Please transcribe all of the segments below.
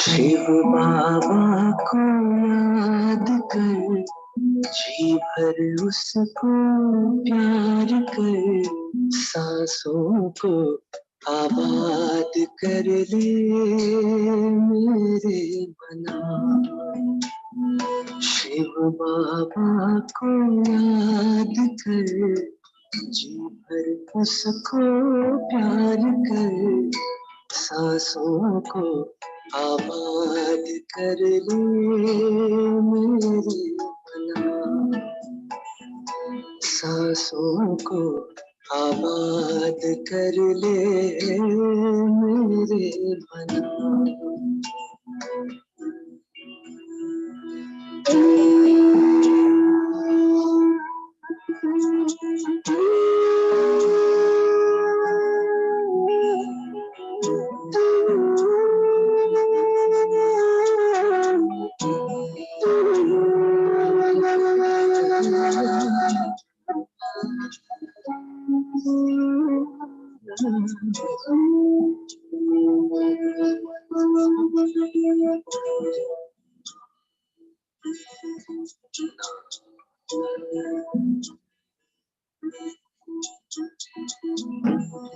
शिव बाबा को याद कर, जी भर उसको प्यार कर, सांसों को आबाद कर ले मेरे मना। शिव बाबा को याद कर, जी भर उसको प्यार कर, सांसों को आबाद कर ले मेरे मना। सांसों को आबाद कर ले मेरे मना।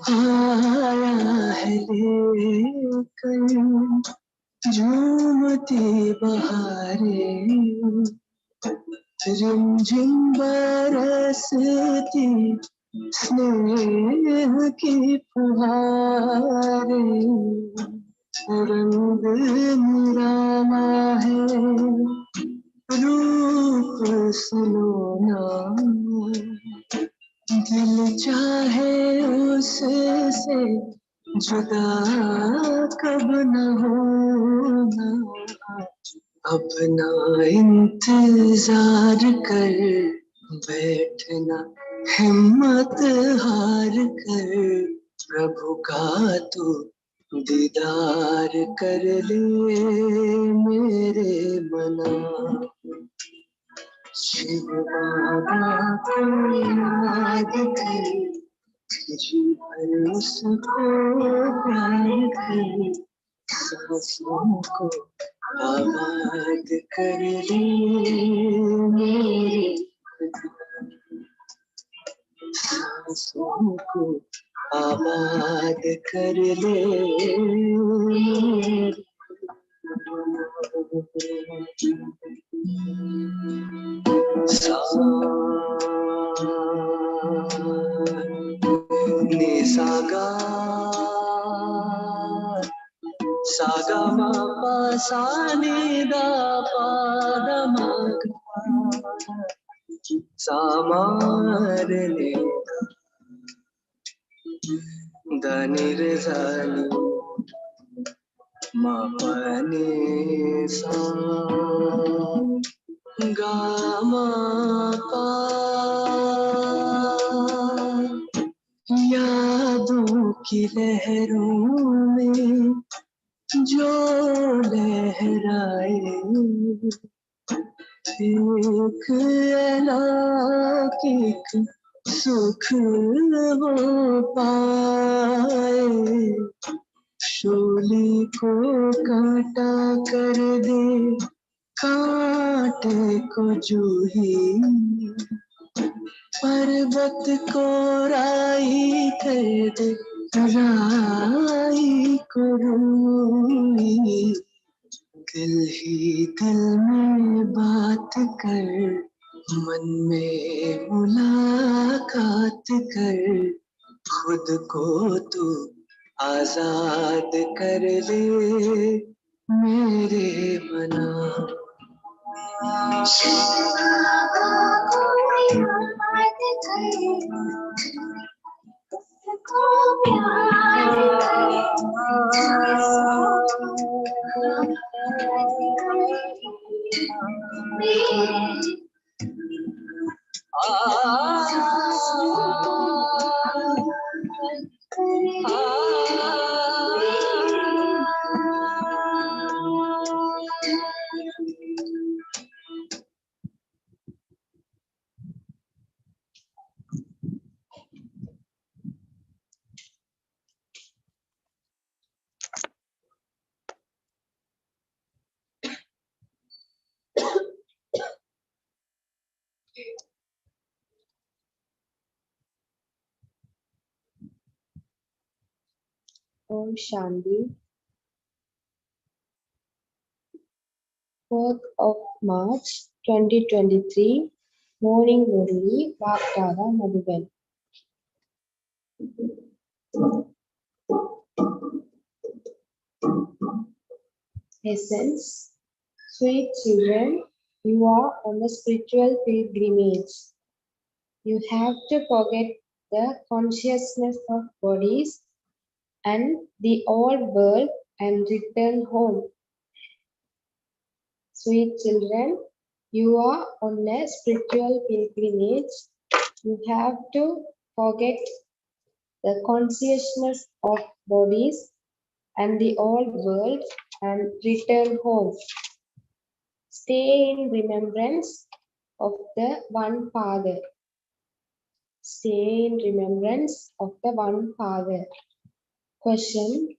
आया है लेकर झूमती बहारें, रिमझिम बरसती स्नेह की फुहारें। रंग निराला है रूप सुलोना, दिल चाहे उससे जुदा कब न होना। अपना इंतजार कर बैठना, हिम्मत हार कर, प्रभु का तू दीदार कर ले मेरे मना। शिव बाबा को याद कर, जी भर उसको प्यार कर, सांसों को आबाद कर ले मेरे मना। सांसों को आबाद कर ले मेरे सा नि सा गा gama pa sa ni da pa da ma sa ma re ni da ni re sa ni ma pa ni sa ga ma pa यादों की लहरों में जो लहराए एक अलौकिक सुख वो पाए शोले को काटा कर दे कांटे को जूही पर्वत को राई कर दे राई को रूई दिल ही दिल में बात कर मन में मुलाकात कर खुद को तू आजाद कर ले मेरे मना Om Shanti. 4th of March 2023, Morning Murli, Batticaloa, Madhuban. Essence. Sweet children, you are on a spiritual pilgrimage. You have to forget the consciousness of bodies and the old world and return home. Sweet children, you are on a spiritual pilgrimage. You have to forget the consciousness of bodies and the old world and return home. Stay in remembrance of the one Father. Stay in remembrance of the one Father. Question.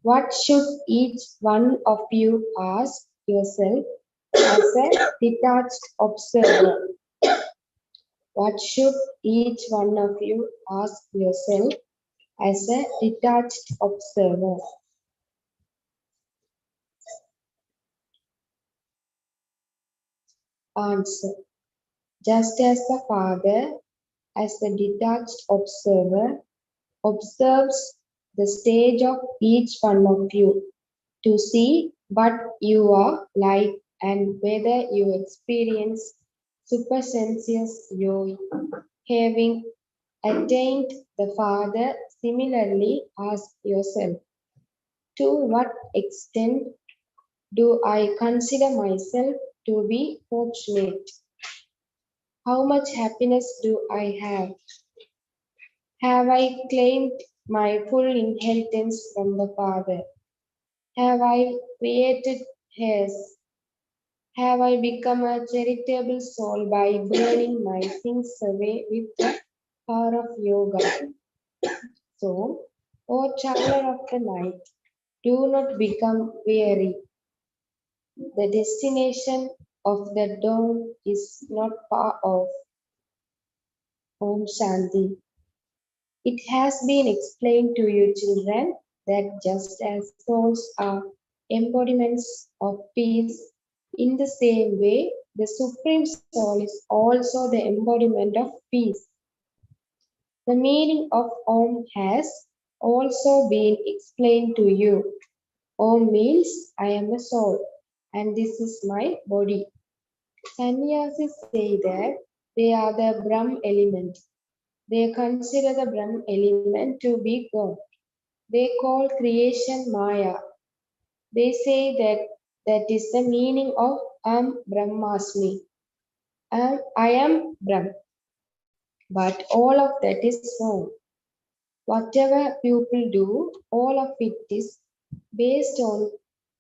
What should each one of you ask yourself as a detached observer? What should each one of you ask yourself as a detached observer? Answer. Just as the Father, as the detached observer, observes the stage of each one of you to see what you are like and whether you experience supersensuous joy, having attained the Father. Similarly, ask yourself, to what extent do I consider myself to be fortunate? How much happiness do I have? Have I claimed my full inheritance from the Father? Have I created his? Have I become a charitable soul by burning my sins away with the power of yoga? So, O traveler of the night, do not become weary. The destination of the dawn is not far off. Om Shanti. It has been explained to you, children, that just as souls are embodiments of peace, in the same way, the Supreme Soul is also the embodiment of peace. The meaning of Om has also been explained to you. Om means I am a soul and this is my body. Sannyasis say that they are the Brahm element. They consider the Brahm element to be God. They call creation Maya. They say that that is the meaning of Brahmasmi. I am Brahm. But all of that is wrong. Whatever people do, all of it is based on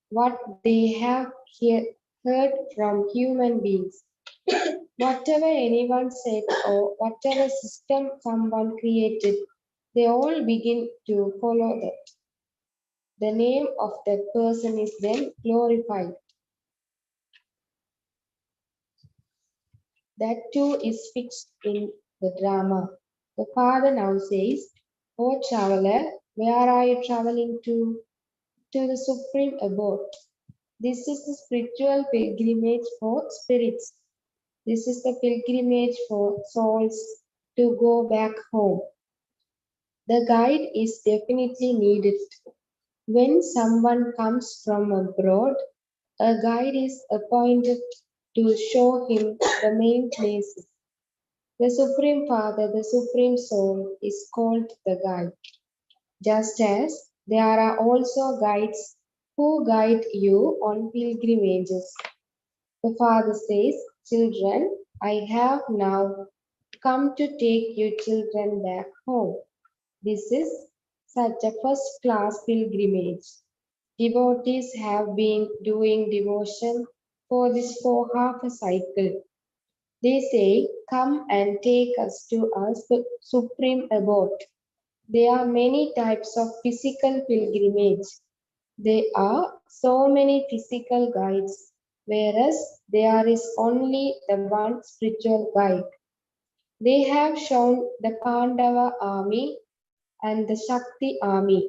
what they have heard from human beings. Whatever anyone said or whatever system someone created, they all begin to follow that. The name of that person is then glorified. That too is fixed in the drama. The father now says, "O traveler, where are you traveling to?" "To the supreme abode." This is the spiritual pilgrimage for spirits. This is the pilgrimage for souls to go back home. The guide is definitely needed. When someone comes from abroad, a guide is appointed to show him the main places. The Supreme Father, the Supreme Soul, is called the guide. Just as there are also guides who guide you on pilgrimages. The Father says, "Children, I have now come to take you children back home." This is such a first class pilgrimage. Devotees have been doing devotion for this for half a cycle. They say, "Come and take us to our supreme abode." There are many types of physical pilgrimage. There are so many physical guides, whereas there is only the one spiritual guide. They have shown the Pandava army and the Shakti army.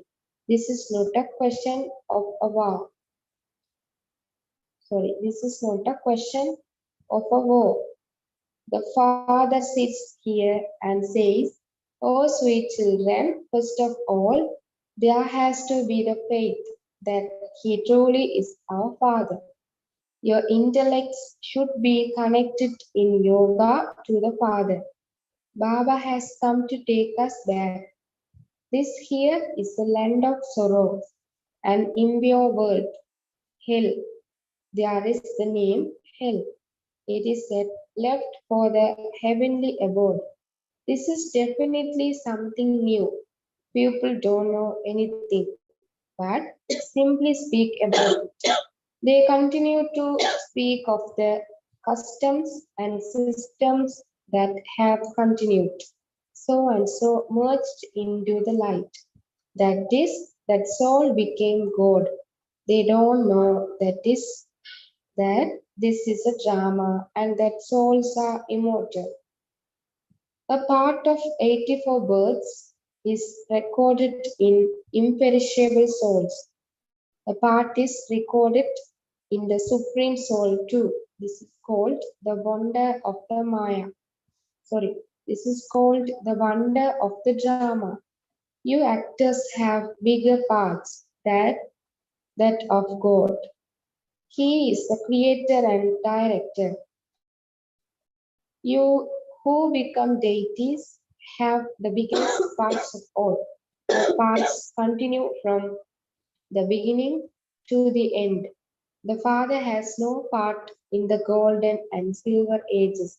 This is not a question of a war. This is not a question of a war. The father sits here and says, "Oh, sweet children, first of all, there has to be the faith that he truly is our father. Your intellects should be connected in yoga to the father. Baba has come to take us back. This here is the land of sorrow, an impure world, hell. There is the name hell. It is left for the heavenly abode. This is definitely something new. People don't know anything, but simply speak about it. They continue to speak of the customs and systems that have continued, so and so merged into the light. That soul became God. They don't know that this is a drama and that souls are immortal. A part of 84 births is recorded in imperishable souls. A part is recorded in the Supreme Soul too. This is called the wonder of the Maya. This is called the wonder of the drama. You actors have bigger parts than that of God. He is the creator and director. You who become deities have the biggest parts of all. The parts continue from the beginning to the end. The Father has no part in the golden and silver ages.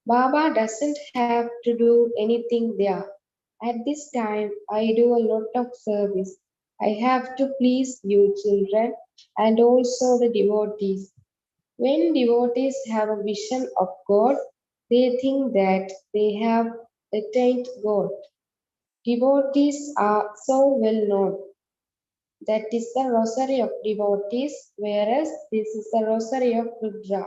Baba doesn't have to do anything there. At this time, I do a lot of service. I have to please you, children, and also the devotees. When devotees have a vision of God, they think that they have attained God. Devotees are so well known. That is the rosary of devotees, whereas this is the rosary of Rudra.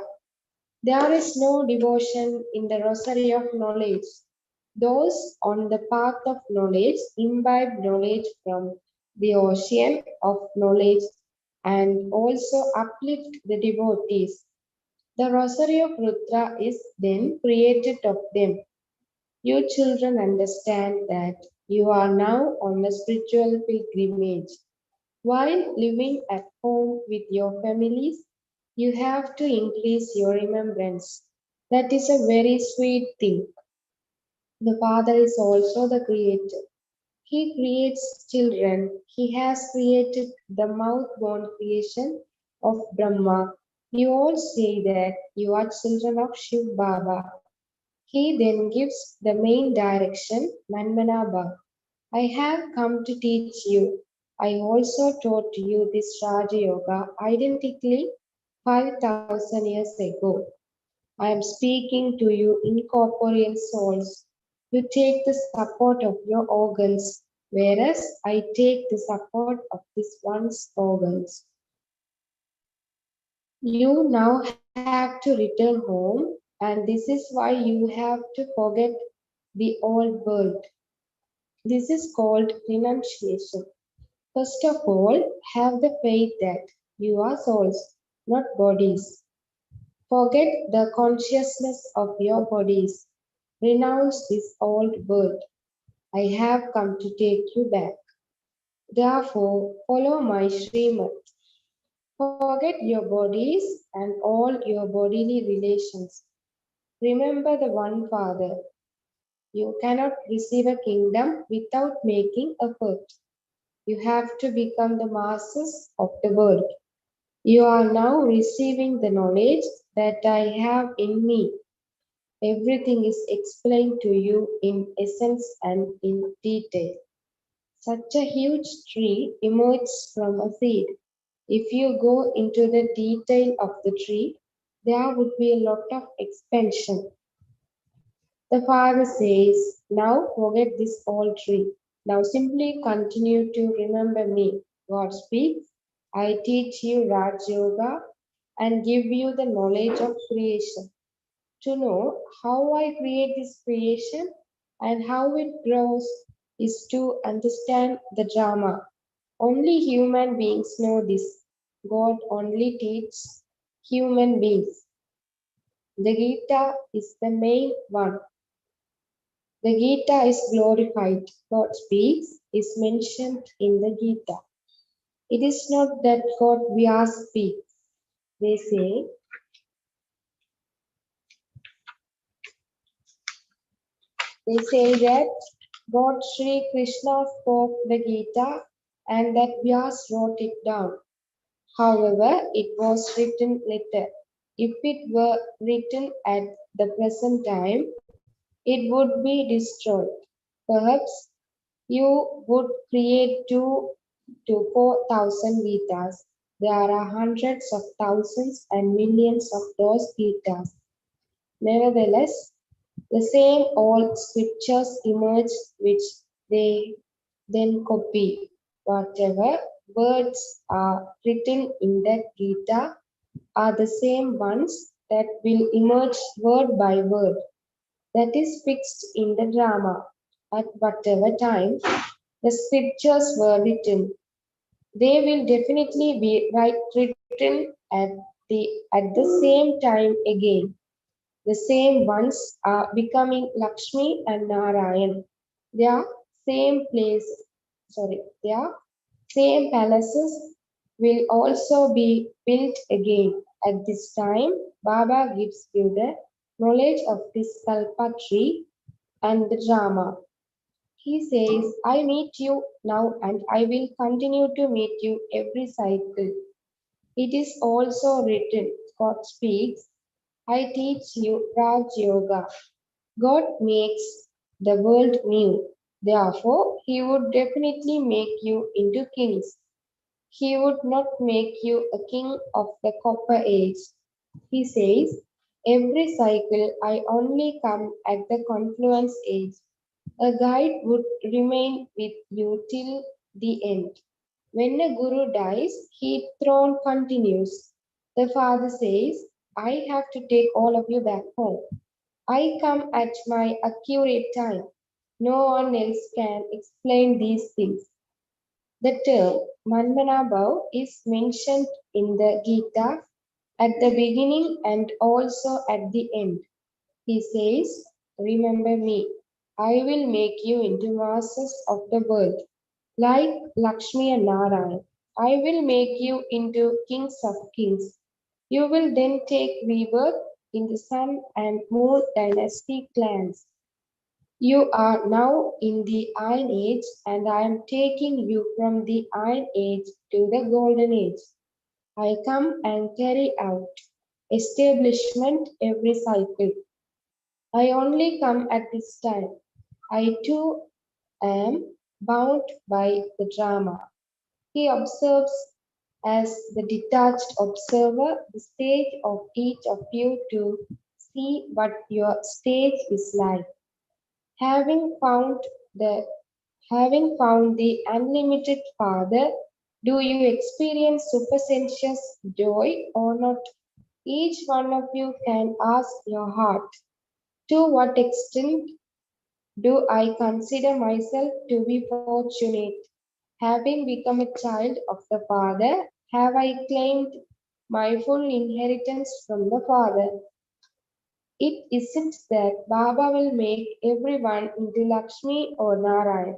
There is no devotion in the rosary of knowledge. Those on the path of knowledge imbibe knowledge from the ocean of knowledge and also uplift the devotees. The rosary of Rudra is then created of them. You children understand that you are now on a spiritual pilgrimage. While living at home with your families, you have to increase your remembrance. That is a very sweet thing. The Father is also the Creator. He creates children. He has created the mouth-born creation of Brahma. You all say that you are children of Shiv Baba. He then gives the main direction, Manmanabha. I have come to teach you. I also taught you this Raja Yoga identically 5,000 years ago. I am speaking to you incorporeal souls. You take the support of your organs, whereas I take the support of this one's organs. You now have to return home, and this is why you have to forget the old world. This is called renunciation. First of all, have the faith that you are souls, not bodies. Forget the consciousness of your bodies. Renounce this old world. I have come to take you back. Therefore, follow my Srimad. Forget your bodies and all your bodily relations. Remember the one Father. You cannot receive a kingdom without making effort. You have to become the masters of the world. You are now receiving the knowledge that I have in me. Everything is explained to you in essence and in detail. Such a huge tree emerges from a seed. If you go into the detail of the tree, there would be a lot of expansion. The father says, now forget this old tree. Now simply continue to remember me. God speaks, I teach you Raj Yoga and give you the knowledge of creation. To know how I create this creation and how it grows is to understand the drama. Only human beings know this. God only teaches human beings. The Gita is the main one. The Gita is glorified. God speaks is mentioned in the Gita. It is not that God Vyas speaks. They say that God Sri Krishna spoke the Gita and that Vyas wrote it down. However, it was written later. If it were written at the present time, it would be destroyed. Perhaps you would create 2 to 4,000 Gitas. There are hundreds of thousands and millions of those Gitas. Nevertheless, the same old scriptures emerge which they then copy. Whatever words are written in that Gita are the same ones that will emerge word by word. That is fixed in the drama. At whatever time the scriptures were written, they will definitely be written at the same time again. The same ones are becoming Lakshmi and Narayan. Their same place, their same palaces will also be built again. At this time, Baba gives you the knowledge of this Kalpa tree and the drama. He says, I meet you now and I will continue to meet you every cycle. It is also written, God speaks, I teach you Raj Yoga. God makes the world new. Therefore, He would definitely make you into kings. He would not make you a king of the copper age. He says, every cycle I only come at the confluence age. A guide would remain with you till the end. When a guru dies, his throne continues. The father says, I have to take all of you back home. I come at my accurate time. No one else can explain these things. The term Manmanabhav is mentioned in the Gita at the beginning and also at the end. He says, remember me. I will make you into masters of the world, like Lakshmi and Narayan. I will make you into kings of kings. You will then take rebirth in the sun and moon dynasty clans. You are now in the Iron Age, and I am taking you from the Iron Age to the Golden Age. I come and carry out establishment every cycle. I only come at this time. I too am bound by the drama. He observes as the detached observer the stage of each of you to see what your stage is like. Having found the having found the unlimited Father, do you experience supersensuous joy or not? Each one of you can ask your heart, to what extent do I consider myself to be fortunate? Having become a child of the Father, have I claimed my full inheritance from the Father? It isn't that Baba will make everyone into Lakshmi or Narayan.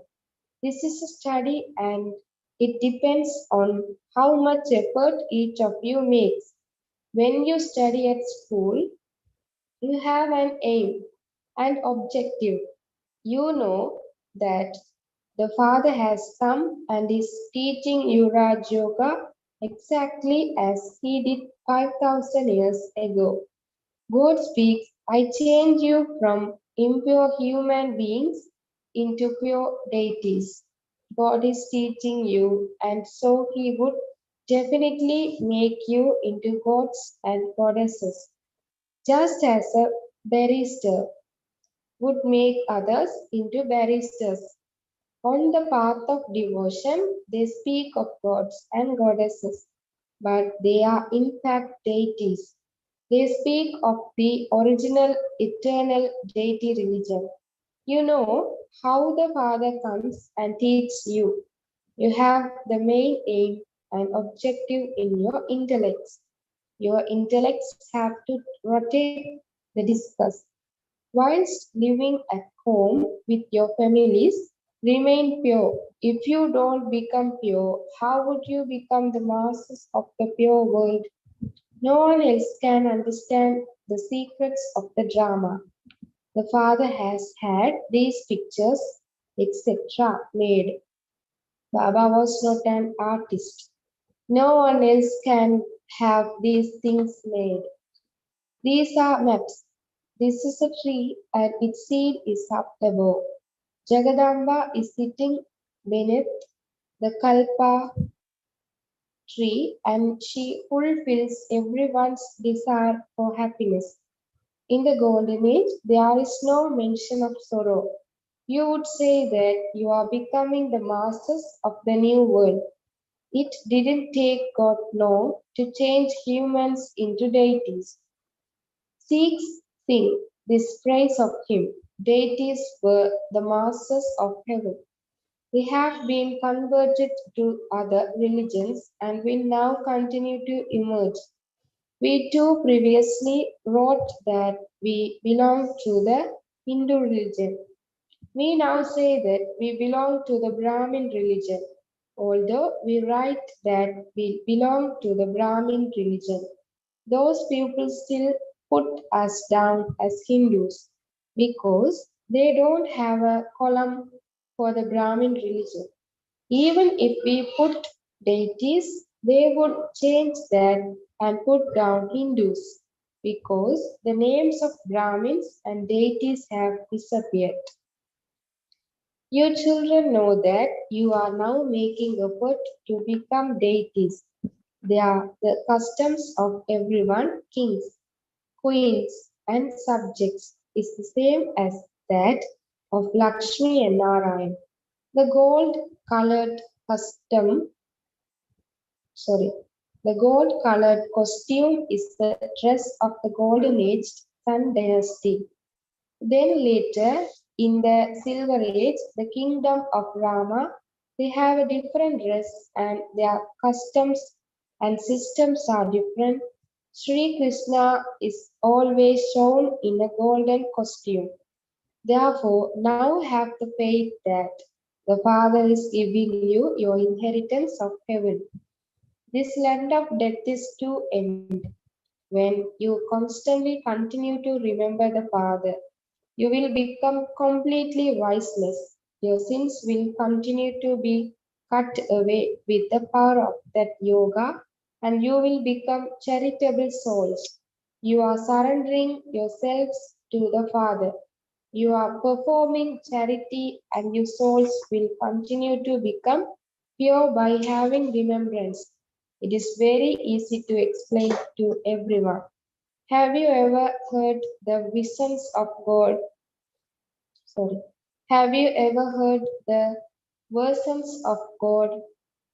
This is a study and it depends on how much effort each of you makes. When you study at school, you have an aim, an objective. You know that the Father has come and is teaching you Raj Yoga exactly as he did 5,000 years ago. God speaks, I change you from impure human beings into pure deities. God is teaching you, and so he would definitely make you into gods and goddesses, just as a barrister would make others into barristers. On the path of devotion, they speak of gods and goddesses, but they are in fact deities. They speak of the original eternal deity religion. You know how the Father comes and teaches you. You have the main aim and objective in your intellects. Your intellects have to rotate the discus. Whilst living at home with your families, remain pure. If you don't become pure, how would you become the masters of the pure world? No one else can understand the secrets of the drama. The Father has had these pictures, etc., made. Baba was not an artist. No one else can have these things made. These are maps. This is a tree and its seed is up above. Jagadamba is sitting beneath the Kalpa tree and she fulfills everyone's desire for happiness. In the golden age, there is no mention of sorrow. You would say that you are becoming the masters of the new world. It didn't take God long to change humans into deities. Sikhs sing this praise of him. Deities were the masters of heaven. They have been converted to other religions and will now continue to emerge. We too previously wrote that we belong to the Hindu religion. We now say that we belong to the Brahmin religion, although we write that we belong to the Brahmin religion. Those people still put us down as Hindus because they don't have a column for the Brahmin religion. Even if we put deities, they would change that and put down Hindus because the names of Brahmins and deities have disappeared. Your children know that you are now making effort to become deities. They are the customs of everyone, kings, queens, and subjects is the same as that of Lakshmi and Narayan. The gold colored custom sorry, the gold colored costume is the dress of the golden aged Sun dynasty. Then later, in the silver age, the kingdom of Rama, they have a different dress and their customs and systems are different. Sri Krishna is always shown in a golden costume. Therefore, now have the faith that the Father is giving you your inheritance of heaven. This land of death is to end. When you constantly continue to remember the Father, you will become completely wiseless. Your sins will continue to be cut away with the power of that yoga, and you will become charitable souls. You are surrendering yourselves to the Father. You are performing charity, and your souls will continue to become pure by having remembrance. It is very easy to explain to everyone. Have you ever heard the visions of God? Sorry. Have you ever heard the versions of God?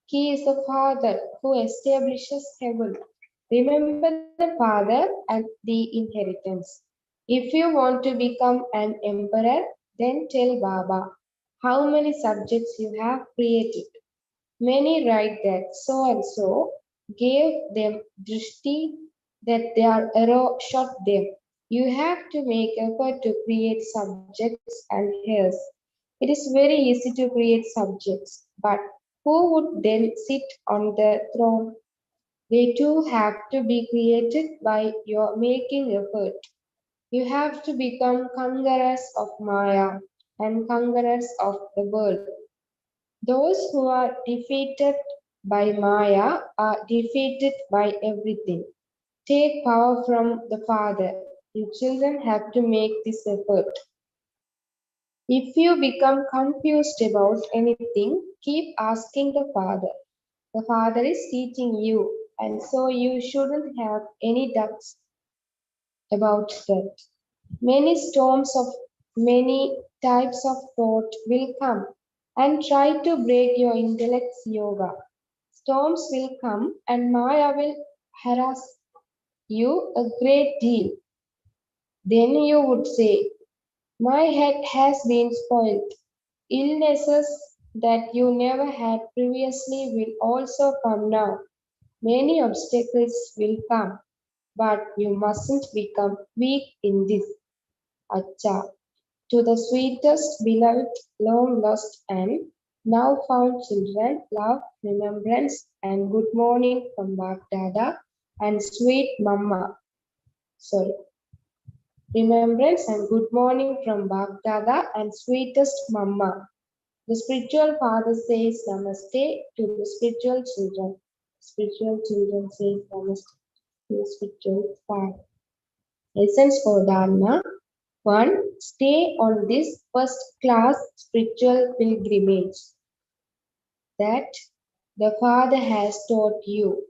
He is the Father who establishes heaven. Remember the Father and the inheritance. If you want to become an emperor, then tell Baba how many subjects you have created. Many write that so and so gave them drishti, that their arrow shot them. You have to make effort to create subjects and heirs. It is very easy to create subjects, but who would then sit on the throne? They too have to be created by your making effort. You have to become conquerors of Maya and conquerors of the world. Those who are defeated by Maya are defeated by everything. Take power from the Father. You children have to make this effort. If you become confused about anything, keep asking the Father. The Father is teaching you, and so you shouldn't have any doubts about that. Many storms of many types of thought will come and try to break your intellect's yoga. Storms will come and Maya will harass you a great deal. Then you would say, my head has been spoiled. Illnesses that you never had previously will also come now. Many obstacles will come, but you mustn't become weak in this. Acha. To the sweetest, beloved, long lost, and now found children, love, remembrance, and good morning from Baghdada and sweet Mama. Sorry. Remembrance and good morning from Baghdada and sweetest Mama. The spiritual father says Namaste to the spiritual children. Spiritual children say Namaste to the spiritual father. Essence for Dharma. 1. Stay on this first class spiritual pilgrimage that the Father has taught you.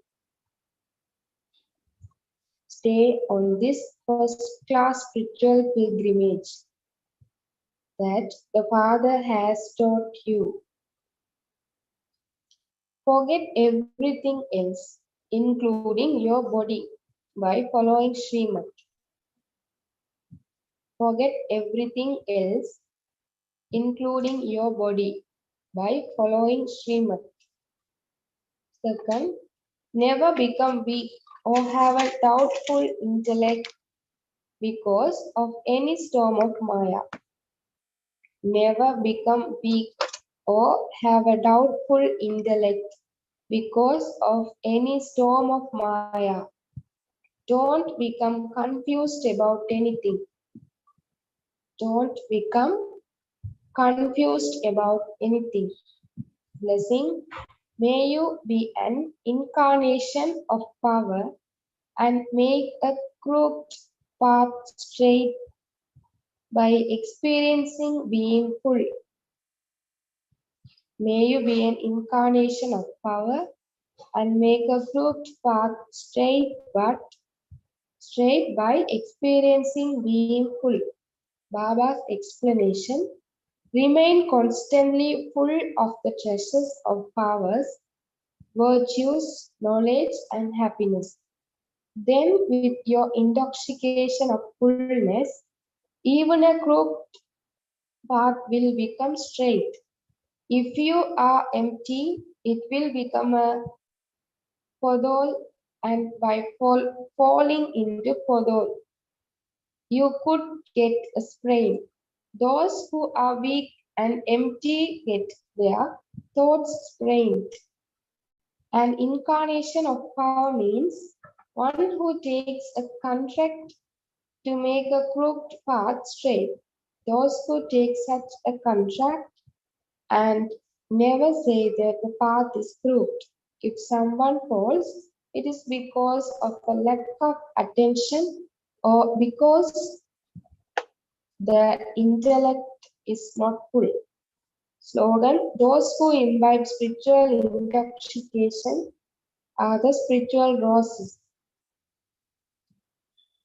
Stay on this first class spiritual pilgrimage that the Father has taught you. Forget everything else, including your body, by following Srimad. Forget everything else, including your body, by following Srimad. Second, never become weak or have a doubtful intellect because of any storm of Maya. Never become weak or have a doubtful intellect because of any storm of Maya. Don't become confused about anything. Don't become confused about anything. Blessing, may you be an incarnation of power and make a crooked path straight by experiencing being full. May you be an incarnation of power and make a crooked path straight by experiencing being full. Baba's explanation: remain constantly full of the treasures of powers, virtues, knowledge, and happiness. Then, with your intoxication of fullness, even a crooked path will become straight. If you are empty, it will become a podol, and by falling into podol, you could get a sprain. Those who are weak and empty get their thoughts sprained. An incarnation of power means one who takes a contract to make a crooked path straight. Those who take such a contract and never say that the path is crooked. If someone falls, it is because of a lack of attention or because the intellect is not full. Slogan: those who imbibe spiritual intoxication are the spiritual roses.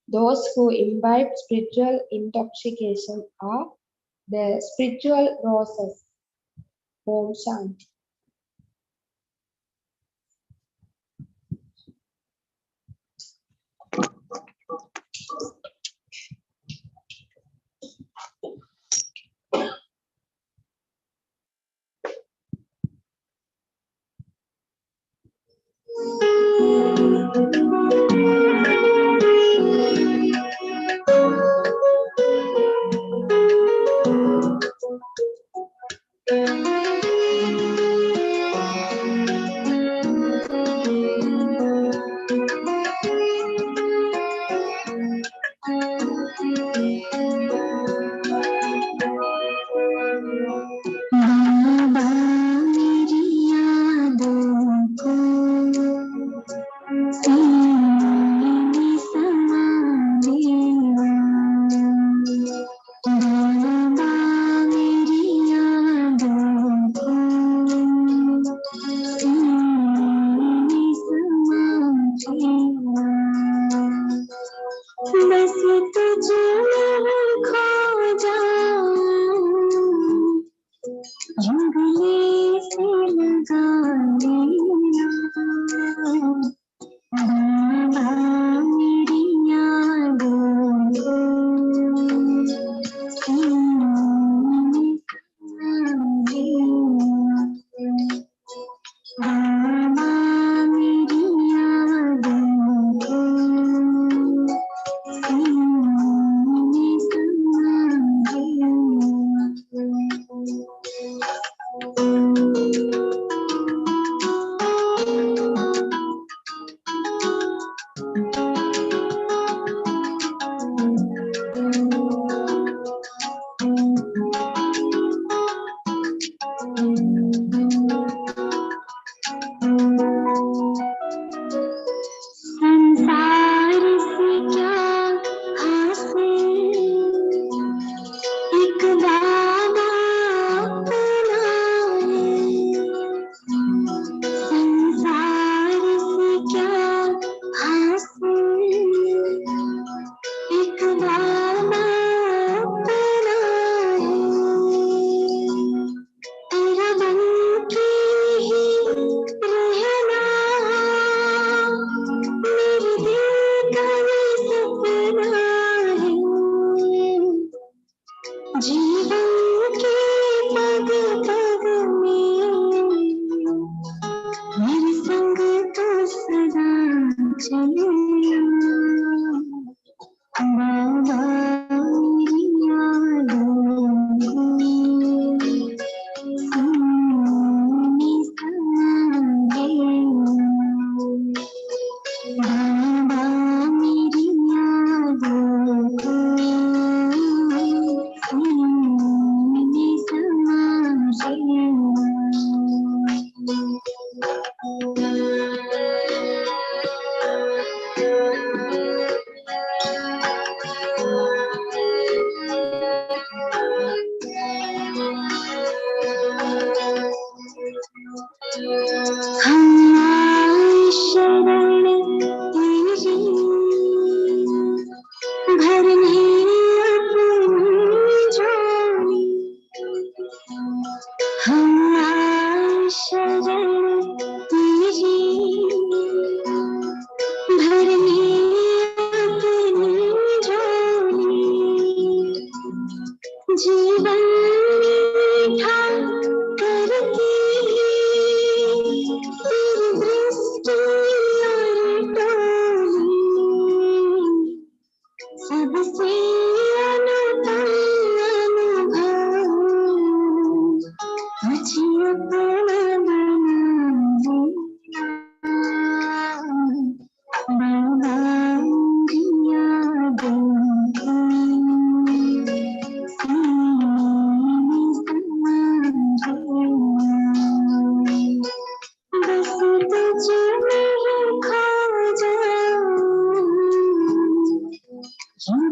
Those who imbibe spiritual intoxication are the spiritual roses. Om Shanti.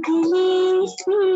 విఘ్నేశ్వరుడా